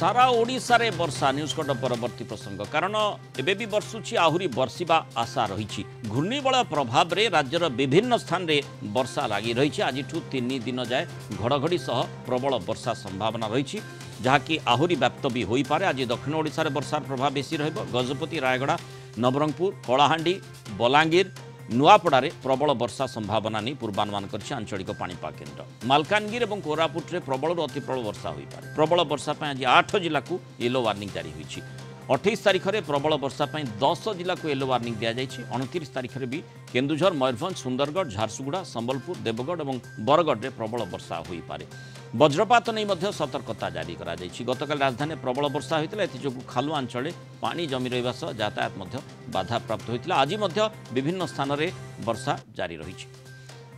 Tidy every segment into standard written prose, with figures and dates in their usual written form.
सारा ओडिशा रे वर्षा news cut परवर्ती प्रसंग कारण एबे भी वर्षुची आहुरी वर्षिबा आशा रही घूर्णिबल प्रभाव रे राज्यर विभिन्न स्थान रे वर्षा लगी रही आज 3 दिन जाए घड़घड़ी सह प्रबल वर्षा संभावना रही जहाँकि आहुरी व्याप्त भी हो पारे। आज दक्षिण ओडिशा रे वर्षार प्रभाव बेसी रहिबो। गजपति, रायगड़ा, नवरंगपुर, कलाहांडी, बलांगीर, नुआपड़ारे प्रबल वर्षा संभावना नहीं पूर्वानुमान कर आंचलिक पाणीपाग केन्द्र। मालकानगिरी और कोरापुट में प्रबल अति प्रबल वर्षा हो पारे। प्रबल वर्षा आज 8 जिला को येलो वार्निंग जारी होती। 28 तारीख में प्रबल वर्षा 10 जिला को येलो वार्निंग दि जाएगी। 29 तारीख में भी केन्दुझर, मयूरभंज, सुंदरगढ़, झारसुगुड़ा, संबलपुर, देवगढ़ और बरगढ़ में प्रबल वर्षा हो पारे। वज्रपात नहीं सतर्कता जारी करा गतकाल राजधानी प्रबल वर्षा होता एथि खालुआ अंचल पानी जमी रहा सह यातायात बाधा प्राप्त होता। आज विभिन्न स्थान में वर्षा जारी रही।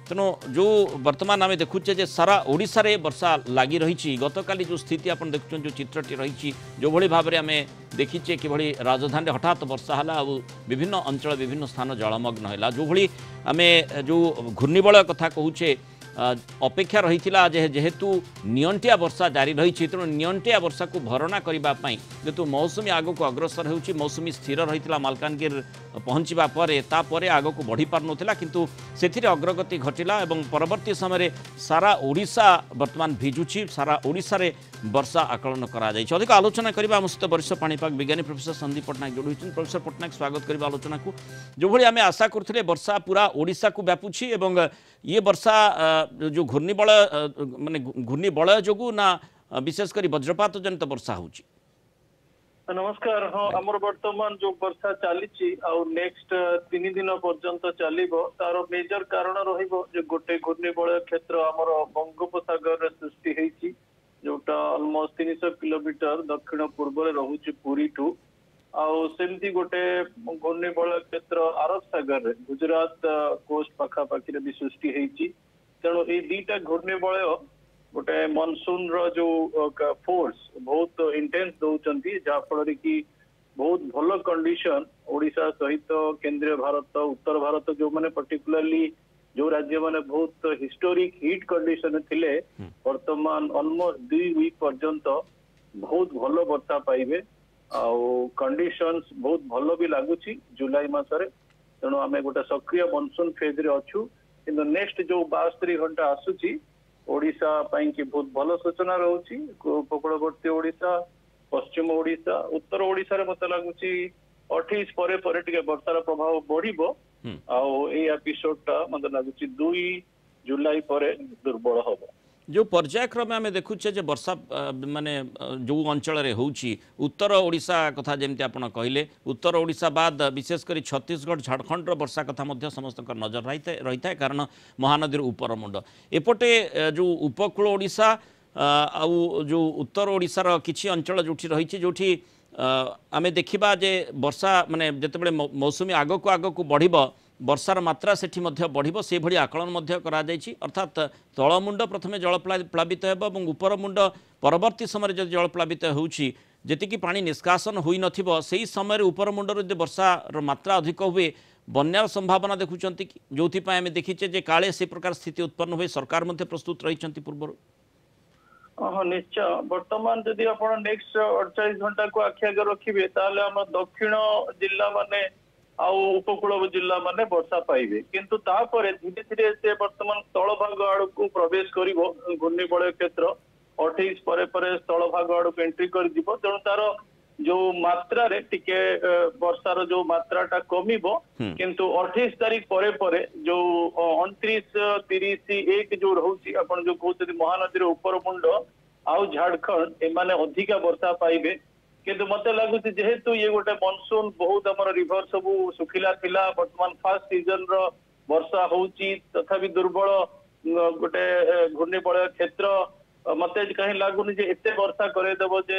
तेणु जो वर्तमान आम देखुचे सारा ओडिशा रे वर्षा लगी रही। गतकाली जो स्थिति आप देखुं जो चित्रटी रही जो भली भाव में आम देखीचे कि राजधानी हठात वर्षा है और विभिन्न अंचल विभिन्न स्थान जलमग्न है। जो भली आम जो घूर्णिबलय कथा कहूचे अपेक्षा रही जेहेतु नियंटिया वर्षा जारी रही तेणु नियंटिया वर्षा को भरणा करने जेतु मौसुमी आग को अग्रसर हो मौसुमी स्थिर रही मालकानगिरी पहुँचवा पर आग को बढ़ी पार नाला किंतु से अग्रगति घटिला और परवर्ती समय सारा ओडिशा वर्तमान भिजुची। सारा ओडिशा रे वर्षा आकलन करा अधिक आलोचना करबा आम सहित वरिष्ठ पाणीपाग विज्ञानी प्रोफेसर संदीप पट्टनायक जोड़ी। प्रोफेसर पट्टनायक स्वागत करबा आलोचना को। जो भली आम आशा करथिले वर्षा पूरा ओडिशा को व्यापुची एवं ये वर्षा जो घूर्णिबलय माने घूर्णिबलय जोगु ना विशेषकर वज्रपात जनित वर्षा होची। नमस्कार। हाँ, आमर वर्तमान जो वर्षा चली नेक्स्ट 3 दिन पर्यंत चलो तार मेजर कारण रो गोटे घूर्णिबलय क्षेत्र आमर बंगोपसागर सृष्टि होती जोटा ऑलमोस्ट 300 किलोमीटर दक्षिण पूर्व रोचे पुरी ठू आमती गोटे घूर्णिबलय क्षेत्र अरब सागर गुजरात कोस्ट पाखापाखि भी सृष्टि होती। तेणु ये दुईटा घूर्णिबलय गोटे मनसून रो जो फोर्स बहुत इंटेंस दौरान जहाँफल कि बहुत भल कंडीशन ओडिशा सहित केंद्रीय भारत उत्तर भारत जो मैंने पर्टिकुलरली जो राज्य माने बहुत हिस्टोरिक हिट कंडीशन थिले वर्तमान ऑलमोस्ट 2 वीक पर्यंत बहुत भल वर्षा पाइबे कंडीशंस बहुत भल भी लगुच जुलाई मसरे। तेणु आम गोटे सक्रिय मनसून फेज रे अच्छु किंतु नेक्स्ट जो 72 घंटा आसुची ओडिशा पाई कि बहुत भल सूचना रोची। उपकूलवर्ती ओडिशा, पश्चिम ओडिशा, उत्तर ओडिशा रे मते लगुची 28 परे परे टिके वर्षार प्रभाव बढ़िबो एपिसोड मत लगुच 2 जुलाई पर दुर्बल हम। जो पर्यायक्रम आम देखुचे जे वर्षा माने जो अंचल रे होउची उत्तर ओडिशा कथा जेमती आपण कहले उत्तर ओडिशा बाद विशेषकर छत्तीसगढ़ झारखंड वर्षा कथा मध्य समस्त नजर रही है कारण महानदी ऊपर मुंड एपटे जो उपकूल ओडिशा आउ जो उत्तर ओडिशार किछि अंचल जोठी रही जोठी आम देखा जे वर्षा माने जिते मौसुमी आग को बढ़िबो वर्षार मात्रा सेठी मध्य बढ़िबो से भली आकलन मध्य करा जायछि। अर्थात तळमुंड प्रथमे जल प्लावित हेबो और ऊपर मुंड परवर्ती समय जब जल प्लावित होउछि जेतिकी पानी निष्कासन होई नथिबो सेही समय ऊपर मुंडर जो वर्षार मात्रा अधिक हुए बन्यार संभावना देखुचंती जोथि पय आमे देखिचे जे काले से प्रकार स्थिति उत्पन्न हुए सरकार मध्य प्रस्तुत रहिचंती पूर्व। हाँ निश्चय वर्तमान जदि आप नेक्स्ट 48 घंटा को आखि आगे रखिए ताले हम दक्षिण जिला माने उपकूल जिला माने वर्षा पाइबे किंतु तापर धीरे धीरे से वर्तमान स्थल भाग आड़ को प्रवेश करिवो घूर्णिबलय क्षेत्र 28 परे परे स्थल भाग आड़ को एंट्री कर दिबो। तेणु तार जो मात्रा रे टिके वर्षार जो मात्राटा कमिबो किंतु 28 तारीख परे परे जो 29 30 1 जो रहउची आपण जो कहते महानदी रो ऊपर मुंड आउ झारखंड एमाने अधिका वर्षा पाइबे किंतु मत लगुच जेहेतु ये गोटे मनसून बहुत आम रिभर सब सुखिला थिला वर्तमान फर्स्ट सीजन रो वर्षा होउची तथापि दुर्बल गोटे घूर्णिबलय क्षेत्र मत कहीं लगुनि जे एते वर्षा करेदेव जे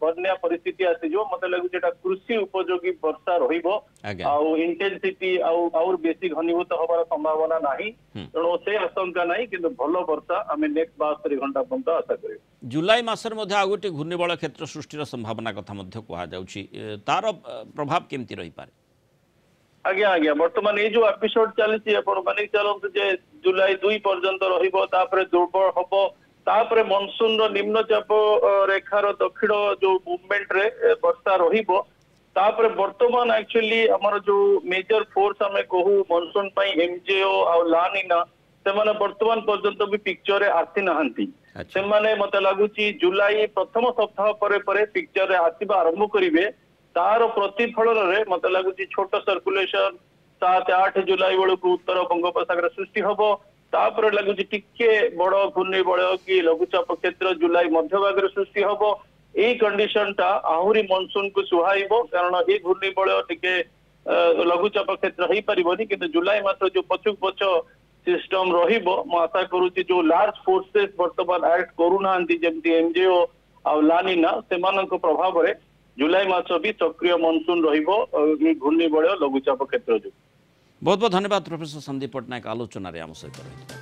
बन्या परिस्थिति आसीजो मत लगुच एटा कृषि उपयोगी वर्षा रहिबो आउ इंटेंसिटी आउ बेसी घनीभूत होबार संभावना नाही। तेणु से आशंका नाही किंतु भल वर्षा आमे नेक्स्ट 72 घंटा पर्यंत आशा करियो। जुलाई मासर मध्य आ गोटे घूर्णिबलय क्षेत्र सृष्टिर संभावना कथा मध्य कहा जाउची तार प्रभाव केमती रही पारे। आज्ञा आज्ञा वर्तमान ये जो एपिसोड चली मानिक चलते जे जुलाई 2 पर्यंत रहिबो तापर दुर्बल हबो तापर मनसून रो निम्नचाप रेखार दक्षिण जो मूवमेंट रे वर्षा रहिबो तापर वर्तमान एक्चुअली हमर जो मेजर फोर्स हमें कहू मनसून पई एमजेओ आ लानिना सेमाने वर्तमान पर्यंत भी पिक्चर रे आसी नहंती सेमाने मते लागुची जुलाई प्रथम सप्ताह परे परे पिक्चर रे आसीबा आरंभ करिवे तार प्रतिफलन रे मते लागुची छोट सर्कुलेशन 7-8 जुलाई बेलू उत्तर बंगोपसागर सृष्टि हबो तापर लगुची टिके बड़ घूर्णिबलय कि लघुचाप क्षेत्र जुलाई मध्य भाग सृष्टि हबो एई कंडीशन टा आहुरी मनसून को सुहाइबो कारण ए घूर्णिबलय टिके लघुचाप क्षेत्र हेई परिबोनी किंतु जुलाई मास जो पछुक पछ सिस्टम रहिबो म आशा करूची जो लार्ज फोर्सेस वर्तमान एक्ट करूनांती जेमती एमजेओ आ लानिना सेमानक प्रभाव रे जुलाई मास भी सक्रिय मनसून रहिबो ए घूर्णिबलय लघुचाप क्षेत्र जो बहुत बहुत धन्यवाद प्रोफेसर संदीप पट्टनायक आलोचन आम सहित रही।